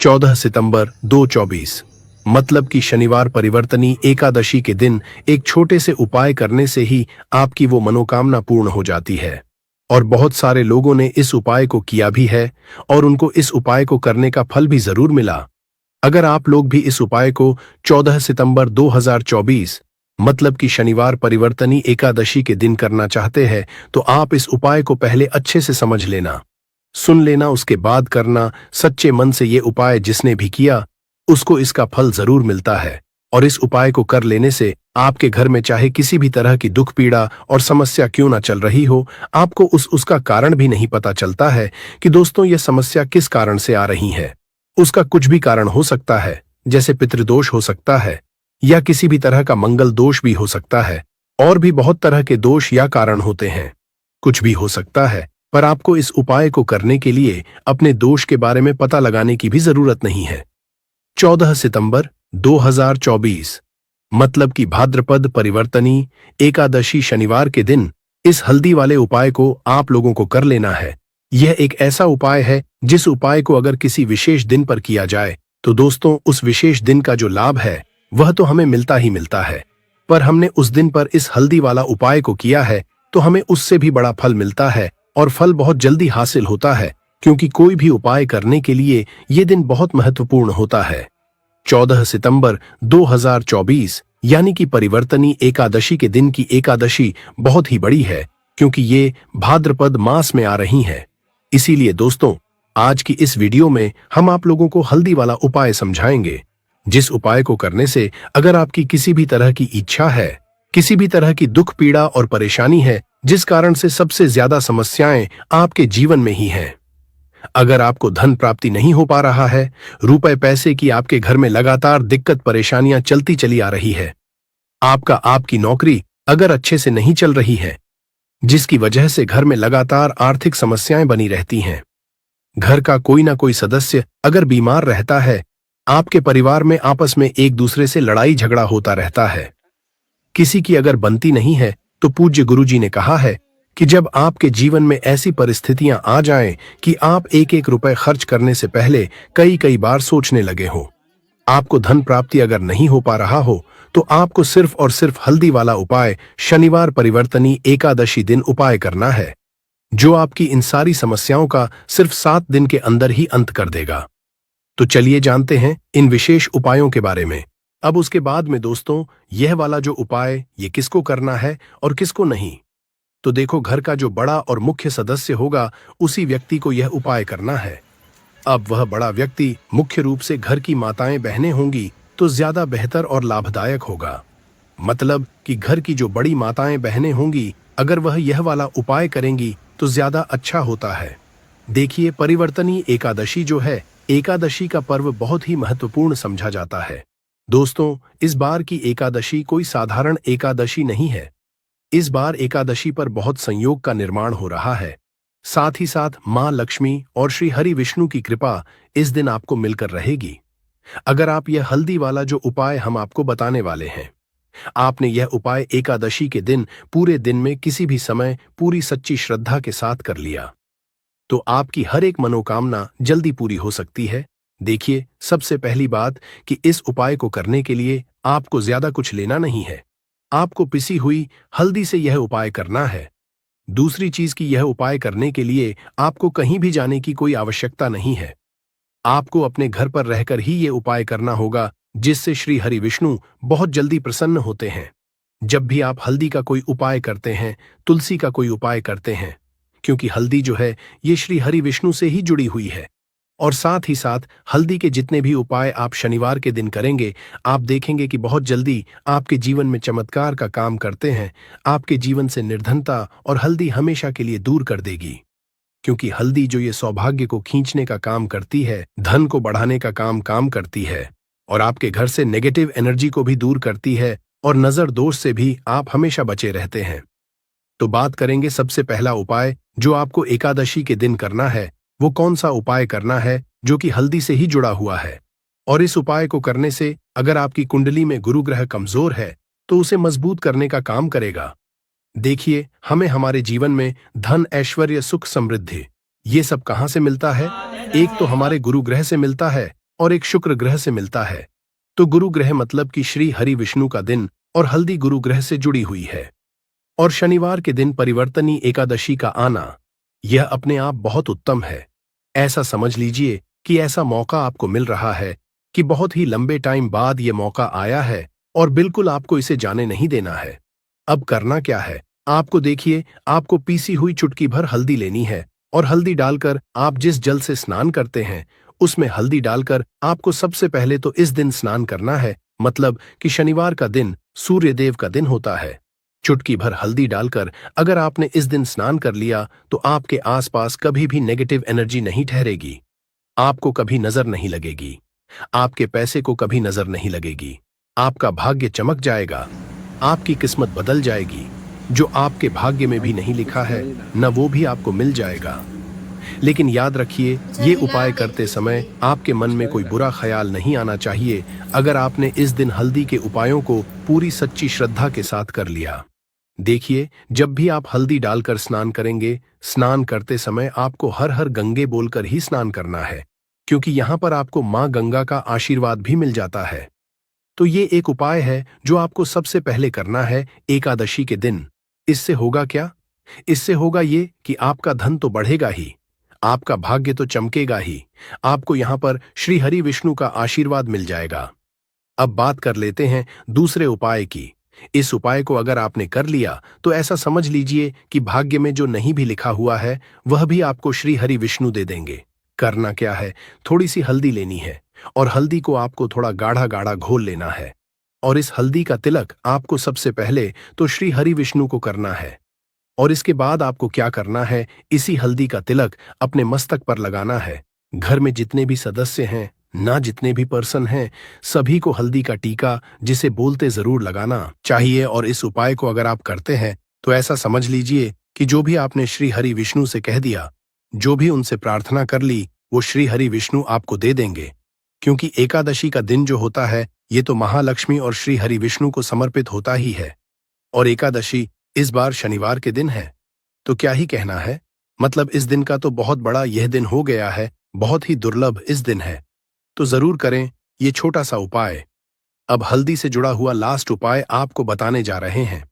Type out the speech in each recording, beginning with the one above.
14 सितंबर 2024। मतलब कि शनिवार परिवर्तनी एकादशी के दिन एक छोटे से उपाय करने से ही आपकी वो मनोकामना पूर्ण हो जाती है। और बहुत सारे लोगों ने इस उपाय को किया भी है और उनको इस उपाय को करने का फल भी जरूर मिला। अगर आप लोग भी इस उपाय को 14 सितंबर 2024 मतलब कि शनिवार परिवर्तनी एकादशी के दिन करना चाहते हैं तो आप इस उपाय को पहले अच्छे से समझ लेना, सुन लेना, उसके बाद करना। सच्चे मन से ये उपाय जिसने भी किया उसको इसका फल जरूर मिलता है। और इस उपाय को कर लेने से आपके घर में चाहे किसी भी तरह की दुख पीड़ा और समस्या क्यों ना चल रही हो, आपको उसका कारण भी नहीं पता चलता है कि दोस्तों ये समस्या किस कारण से आ रही है। उसका कुछ भी कारण हो सकता है, जैसे पितृदोष हो सकता है या किसी भी तरह का मंगल दोष भी हो सकता है, और भी बहुत तरह के दोष या कारण होते हैं। कुछ भी हो सकता है, पर आपको इस उपाय को करने के लिए अपने दोष के बारे में पता लगाने की भी जरूरत नहीं है। 14 सितंबर 2024 मतलब कि भाद्रपद परिवर्तनी एकादशी शनिवार के दिन इस हल्दी वाले उपाय को आप लोगों को कर लेना है। यह एक ऐसा उपाय है जिस उपाय को अगर किसी विशेष दिन पर किया जाए तो दोस्तों उस विशेष दिन का जो लाभ है वह तो हमें मिलता ही मिलता है, पर हमने उस दिन पर इस हल्दी वाला उपाय को किया है तो हमें उससे भी बड़ा फल मिलता है और फल बहुत जल्दी हासिल होता है, क्योंकि कोई भी उपाय करने के लिए ये दिन बहुत महत्वपूर्ण होता है। 14 सितंबर 2024 यानी कि परिवर्तनी एकादशी के दिन की एकादशी बहुत ही बड़ी है, क्योंकि ये भाद्रपद मास में आ रही है। इसीलिए दोस्तों आज की इस वीडियो में हम आप लोगों को हल्दी वाला उपाय समझाएंगे, जिस उपाय को करने से अगर आपकी किसी भी तरह की इच्छा है, किसी भी तरह की दुख पीड़ा और परेशानी है, जिस कारण से सबसे ज्यादा समस्याएं आपके जीवन में ही हैं, अगर आपको धन प्राप्ति नहीं हो पा रहा है, रुपए पैसे की आपके घर में लगातार दिक्कत परेशानियां चलती चली आ रही है, आपकी नौकरी अगर अच्छे से नहीं चल रही है, जिसकी वजह से घर में लगातार आर्थिक समस्याएं बनी रहती हैं, घर का कोई ना कोई सदस्य अगर बीमार रहता है, आपके परिवार में आपस में एक दूसरे से लड़ाई झगड़ा होता रहता है, किसी की अगर बनती नहीं है, तो पूज्य गुरुजी ने कहा है कि जब आपके जीवन में ऐसी परिस्थितियां आ जाएं कि आप एक एक रुपए खर्च करने से पहले कई बार सोचने लगे हो, आपको धन प्राप्ति अगर नहीं हो पा रहा हो, तो आपको सिर्फ और सिर्फ हल्दी वाला उपाय शनिवार परिवर्तनी एकादशी दिन उपाय करना है, जो आपकी इन सारी समस्याओं का सिर्फ 7 दिन के अंदर ही अंत कर देगा। तो चलिए जानते हैं इन विशेष उपायों के बारे में। अब उसके बाद में दोस्तों यह वाला जो उपाय ये किसको करना है और किसको नहीं, तो देखो घर का जो बड़ा और मुख्य सदस्य होगा उसी व्यक्ति को यह उपाय करना है। अब वह बड़ा व्यक्ति मुख्य रूप से घर की माताएं बहनें होंगी तो ज्यादा बेहतर और लाभदायक होगा। मतलब कि घर की जो बड़ी माताएं बहनें होंगी अगर वह यह वाला उपाय करेंगी तो ज्यादा अच्छा होता है। देखिए परिवर्तनी एकादशी जो है, एकादशी का पर्व बहुत ही महत्वपूर्ण समझा जाता है। दोस्तों इस बार की एकादशी कोई साधारण एकादशी नहीं है। इस बार एकादशी पर बहुत संयोग का निर्माण हो रहा है। साथ ही साथ मां लक्ष्मी और श्री हरि विष्णु की कृपा इस दिन आपको मिलकर रहेगी। अगर आप यह हल्दी वाला जो उपाय हम आपको बताने वाले हैं, आपने यह उपाय एकादशी के दिन पूरे दिन में किसी भी समय पूरी सच्ची श्रद्धा के साथ कर लिया, तो आपकी हर एक मनोकामना जल्दी पूरी हो सकती है। देखिए सबसे पहली बात कि इस उपाय को करने के लिए आपको ज्यादा कुछ लेना नहीं है, आपको पिसी हुई हल्दी से यह उपाय करना है। दूसरी चीज कि यह उपाय करने के लिए आपको कहीं भी जाने की कोई आवश्यकता नहीं है, आपको अपने घर पर रहकर ही ये उपाय करना होगा, जिससे श्री हरि विष्णु बहुत जल्दी प्रसन्न होते हैं। जब भी आप हल्दी का कोई उपाय करते हैं, तुलसी का कोई उपाय करते हैं, क्योंकि हल्दी जो है ये श्री हरि विष्णु से ही जुड़ी हुई है, और साथ ही साथ हल्दी के जितने भी उपाय आप शनिवार के दिन करेंगे, आप देखेंगे कि बहुत जल्दी आपके जीवन में चमत्कार का काम करते हैं, आपके जीवन से निर्धनता और हल्दी हमेशा के लिए दूर कर देगी। क्योंकि हल्दी जो ये सौभाग्य को खींचने का काम करती है, धन को बढ़ाने का काम करती है, और आपके घर से नेगेटिव एनर्जी को भी दूर करती है, और नजर दोष से भी आप हमेशा बचे रहते हैं। तो बात करेंगे सबसे पहला उपाय जो आपको एकादशी के दिन करना है, वो कौन सा उपाय करना है जो कि हल्दी से ही जुड़ा हुआ है। और इस उपाय को करने से अगर आपकी कुंडली में गुरु ग्रह कमजोर है तो उसे मजबूत करने का काम करेगा। देखिए हमें हमारे जीवन में धन, ऐश्वर्य, सुख, समृद्धि ये सब कहां से मिलता है? एक तो हमारे गुरु ग्रह से मिलता है, और एक शुक्र ग्रह से मिलता है। तो गुरु ग्रह मतलब कि श्री हरि विष्णु का दिन, और हल्दी गुरु ग्रह से जुड़ी हुई है। और शनिवार के दिन परिवर्तनी एकादशी का आना, यह अपने आप बहुत उत्तम है। ऐसा समझ लीजिए कि ऐसा मौका आपको मिल रहा है कि बहुत ही लंबे टाइम बाद यह मौका आया है, और बिल्कुल आपको इसे जाने नहीं देना है। अब करना क्या है, आपको देखिए, आपको पीसी हुई चुटकी भर हल्दी लेनी है, और हल्दी डालकर आप जिस जल से स्नान करते हैं उसमें हल्दी डालकर आपको सबसे पहले तो इस दिन स्नान करना है। मतलब कि शनिवार का दिन सूर्यदेव का दिन होता है। चुटकी भर हल्दी डालकर अगर आपने इस दिन स्नान कर लिया तो आपके आसपास कभी भी नेगेटिव एनर्जी नहीं ठहरेगी, आपको कभी नजर नहीं लगेगी, आपके पैसे को कभी नजर नहीं लगेगी, आपका भाग्य चमक जाएगा, आपकी किस्मत बदल जाएगी। जो आपके भाग्य में भी नहीं लिखा है न वो भी आपको मिल जाएगा। लेकिन याद रखिए, ये उपाय करते समय आपके मन में कोई बुरा ख्याल नहीं आना चाहिए अगर आपने इस दिन हल्दी के उपायों को पूरी सच्ची श्रद्धा के साथ कर लिया। देखिए, जब भी आप हल्दी डालकर स्नान करेंगे, स्नान करते समय आपको हर हर गंगे बोलकर ही स्नान करना है, क्योंकि यहाँ पर आपको माँ गंगा का आशीर्वाद भी मिल जाता है। तो ये एक उपाय है जो आपको सबसे पहले करना है एकादशी के दिन। इससे होगा क्या? इससे होगा ये कि आपका धन तो बढ़ेगा ही, आपका भाग्य तो चमकेगा ही, आपको यहाँ पर श्री हरि विष्णु का आशीर्वाद मिल जाएगा। अब बात कर लेते हैं दूसरे उपाय की। इस उपाय को अगर आपने कर लिया तो ऐसा समझ लीजिए कि भाग्य में जो नहीं भी लिखा हुआ है वह भी आपको श्री हरि विष्णु दे देंगे। करना क्या है, थोड़ी सी हल्दी लेनी है, और हल्दी को आपको थोड़ा गाढ़ा गाढ़ा घोल लेना है, और इस हल्दी का तिलक आपको सबसे पहले तो श्री हरि विष्णु को करना है। और इसके बाद आपको क्या करना है, इसी हल्दी का तिलक अपने मस्तक पर लगाना है। घर में जितने भी सदस्य हैं ना, जितने भी पर्सन हैं, सभी को हल्दी का टीका जिसे बोलते जरूर लगाना चाहिए। और इस उपाय को अगर आप करते हैं तो ऐसा समझ लीजिए कि जो भी आपने श्री हरि विष्णु से कह दिया, जो भी उनसे प्रार्थना कर ली, वो श्री हरि विष्णु आपको दे देंगे। क्योंकि एकादशी का दिन जो होता है ये तो महालक्ष्मी और श्री हरि विष्णु को समर्पित होता ही है, और एकादशी इस बार शनिवार के दिन है। तो क्या ही कहना है, मतलब इस दिन का तो बहुत बड़ा यह दिन हो गया है, बहुत ही दुर्लभ इस दिन है। तो जरूर करें ये छोटा सा उपाय। अब हल्दी से जुड़ा हुआ लास्ट उपाय आपको बताने जा रहे हैं।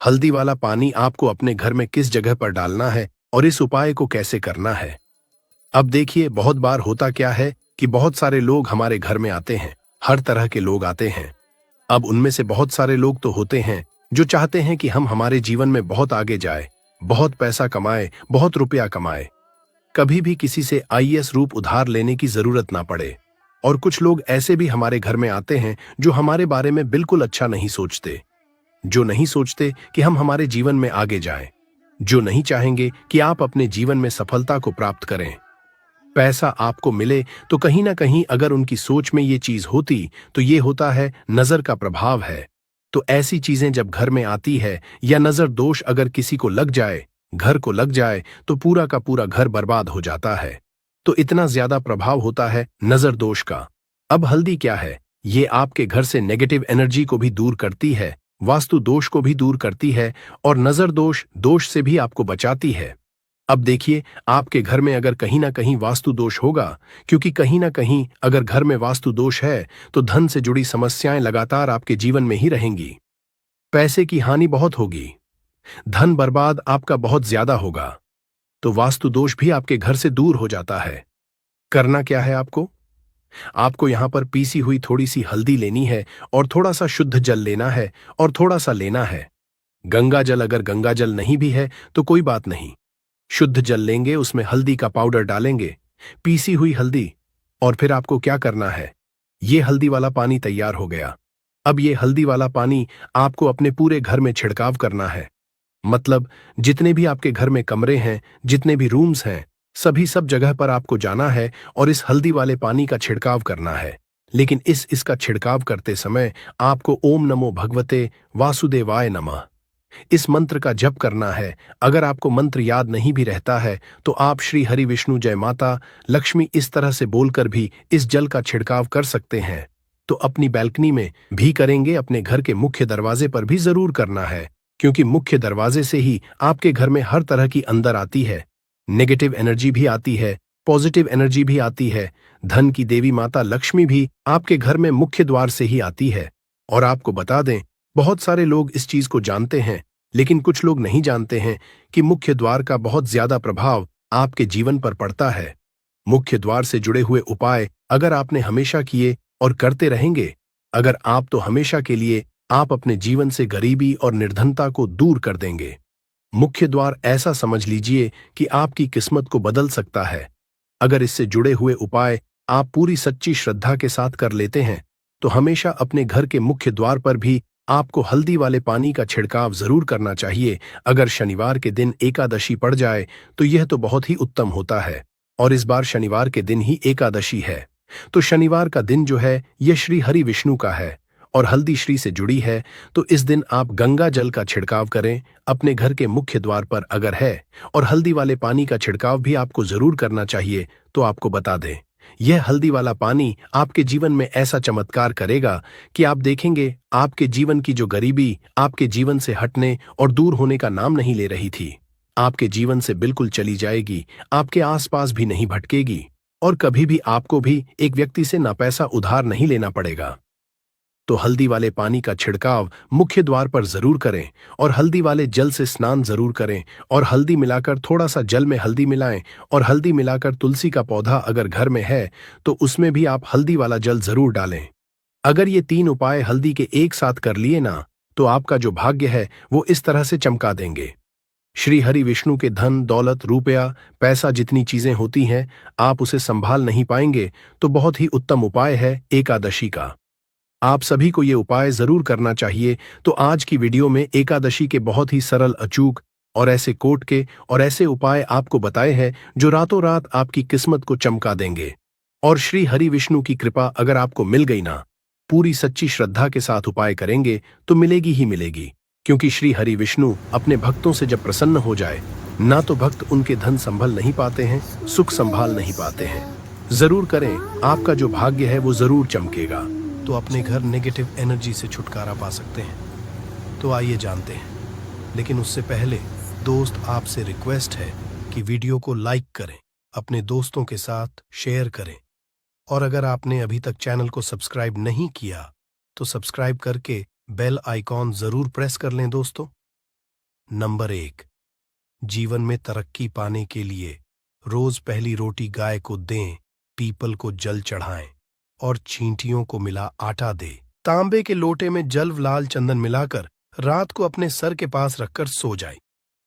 हल्दी वाला पानी आपको अपने घर में किस जगह पर डालना है और इस उपाय को कैसे करना है। अब देखिए, बहुत बार होता क्या है कि बहुत सारे लोग हमारे घर में आते हैं, हर तरह के लोग आते हैं। अब उनमें से बहुत सारे लोग तो होते हैं जो चाहते हैं कि हम हमारे जीवन में बहुत आगे जाए, बहुत पैसा कमाए, बहुत रुपया कमाए, कभी भी किसी से आईएएस रूप उधार लेने की जरूरत ना पड़े। और कुछ लोग ऐसे भी हमारे घर में आते हैं जो हमारे बारे में बिल्कुल अच्छा नहीं सोचते, जो नहीं सोचते कि हम हमारे जीवन में आगे जाएं, जो नहीं चाहेंगे कि आप अपने जीवन में सफलता को प्राप्त करें, पैसा आपको मिले। तो कहीं ना कहीं अगर उनकी सोच में ये चीज होती तो ये होता है नजर का प्रभाव है। तो ऐसी चीजें जब घर में आती है, या नजर दोष अगर किसी को लग जाए, घर को लग जाए, तो पूरा का पूरा घर बर्बाद हो जाता है। तो इतना ज्यादा प्रभाव होता है नजर दोष का। अब हल्दी क्या है, ये आपके घर से नेगेटिव एनर्जी को भी दूर करती है, वास्तु दोष को भी दूर करती है, और नजर दोष से भी आपको बचाती है। अब देखिए, आपके घर में अगर कहीं ना कहीं वास्तु दोष होगा, क्योंकि कहीं ना कहीं अगर घर में वास्तु दोष है तो धन से जुड़ी समस्याएं लगातार आपके जीवन में ही रहेंगी, पैसे की हानि बहुत होगी, धन बर्बाद आपका बहुत ज्यादा होगा। तो वास्तु दोष भी आपके घर से दूर हो जाता है। करना क्या है आपको यहां पर पीसी हुई थोड़ी सी हल्दी लेनी है, और थोड़ा सा शुद्ध जल लेना है, और थोड़ा सा लेना है गंगा जल। अगर गंगा जल नहीं भी है तो कोई बात नहीं, शुद्ध जल लेंगे, उसमें हल्दी का पाउडर डालेंगे, पीसी हुई हल्दी। और फिर आपको क्या करना है, ये हल्दी वाला पानी तैयार हो गया। अब ये हल्दी वाला पानी आपको अपने पूरे घर में छिड़काव करना है। मतलब जितने भी आपके घर में कमरे हैं, जितने भी रूम्स हैं, सभी सब जगह पर आपको जाना है और इस हल्दी वाले पानी का छिड़काव करना है। लेकिन इसका छिड़काव करते समय आपको ओम नमो भगवते वासुदेवाय नमः इस मंत्र का जप करना है। अगर आपको मंत्र याद नहीं भी रहता है तो आप श्री हरि विष्णु जय माता लक्ष्मी इस तरह से बोलकर भी इस जल का छिड़काव कर सकते हैं। तो अपनी बैल्कनी में भी करेंगे, अपने घर के मुख्य दरवाजे पर भी जरूर करना है, क्योंकि मुख्य दरवाजे से ही आपके घर में हर तरह की अंदर आती है, नेगेटिव एनर्जी भी आती है, पॉजिटिव एनर्जी भी आती है। धन की देवी माता लक्ष्मी भी आपके घर में मुख्य द्वार से ही आती है। और आपको बता दें, बहुत सारे लोग इस चीज को जानते हैं, लेकिन कुछ लोग नहीं जानते हैं कि मुख्य द्वार का बहुत ज्यादा प्रभाव आपके जीवन पर पड़ता है। मुख्य द्वार से जुड़े हुए उपाय अगर आपने हमेशा किए और करते रहेंगे, अगर आप तो हमेशा के लिए आप अपने जीवन से गरीबी और निर्धनता को दूर कर देंगे। मुख्य द्वार ऐसा समझ लीजिए कि आपकी किस्मत को बदल सकता है। अगर इससे जुड़े हुए उपाय आप पूरी सच्ची श्रद्धा के साथ कर लेते हैं, तो हमेशा अपने घर के मुख्य द्वार पर भी आपको हल्दी वाले पानी का छिड़काव जरूर करना चाहिए। अगर शनिवार के दिन एकादशी पड़ जाए तो यह तो बहुत ही उत्तम होता है, और इस बार शनिवार के दिन ही एकादशी है। तो शनिवार का दिन जो है यह श्री हरि विष्णु का है और हल्दी श्री से जुड़ी है, तो इस दिन आप गंगा जल का छिड़काव करें अपने घर के मुख्य द्वार पर अगर है, और हल्दी वाले पानी का छिड़काव भी आपको जरूर करना चाहिए। तो आपको बता दें, यह हल्दी वाला पानी आपके जीवन में ऐसा चमत्कार करेगा कि आप देखेंगे आपके जीवन की जो गरीबी आपके जीवन से हटने और दूर होने का नाम नहीं ले रही थी, आपके जीवन से बिल्कुल चली जाएगी, आपके आसपास भी नहीं भटकेगी, और कभी भी आपको भी एक व्यक्ति से ना पैसा उधार नहीं लेना पड़ेगा। तो हल्दी वाले पानी का छिड़काव मुख्य द्वार पर जरूर करें, और हल्दी वाले जल से स्नान जरूर करें, और हल्दी मिलाकर थोड़ा सा जल में हल्दी मिलाएं, और हल्दी मिलाकर तुलसी का पौधा अगर घर में है तो उसमें भी आप हल्दी वाला जल जरूर डालें। अगर ये 3 उपाय हल्दी के एक साथ कर लिए ना, तो आपका जो भाग्य है वो इस तरह से चमका देंगे। श्री हरि विष्णु के धन, दौलत, रुपया, पैसा जितनी चीजें होती हैं आप उसे संभाल नहीं पाएंगे। तो बहुत ही उत्तम उपाय है एकादशी का। आप सभी को ये उपाय जरूर करना चाहिए। तो आज की वीडियो में एकादशी के बहुत ही सरल, अचूक और ऐसे कोट के और ऐसे उपाय आपको बताए हैं जो रातों रात आपकी किस्मत को चमका देंगे। और श्री हरि विष्णु की कृपा अगर आपको मिल गई ना, पूरी सच्ची श्रद्धा के साथ उपाय करेंगे तो मिलेगी ही मिलेगी। क्योंकि श्री हरि विष्णु अपने भक्तों से जब प्रसन्न हो जाए ना, तो भक्त उनके धन संभल नहीं पाते हैं, सुख संभाल नहीं पाते हैं। जरूर करें, आपका जो भाग्य है वो जरूर चमकेगा। तो अपने घर नेगेटिव एनर्जी से छुटकारा पा सकते हैं। तो आइए जानते हैं, लेकिन उससे पहले दोस्त आपसे रिक्वेस्ट है कि वीडियो को लाइक करें, अपने दोस्तों के साथ शेयर करें, और अगर आपने अभी तक चैनल को सब्सक्राइब नहीं किया तो सब्सक्राइब करके बेल आइकॉन जरूर प्रेस कर लें दोस्तों। नंबर 1, जीवन में तरक्की पाने के लिए रोज पहली रोटी गाय को दें, पीपल को जल चढ़ाएं और चींटियों को मिला आटा दे। तांबे के लोटे में जल लाल चंदन मिलाकर रात को अपने सर के पास रखकर सो जाए।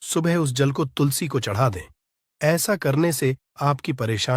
सुबह उस जल को तुलसी को चढ़ा दें। ऐसा करने से आपकी परेशानी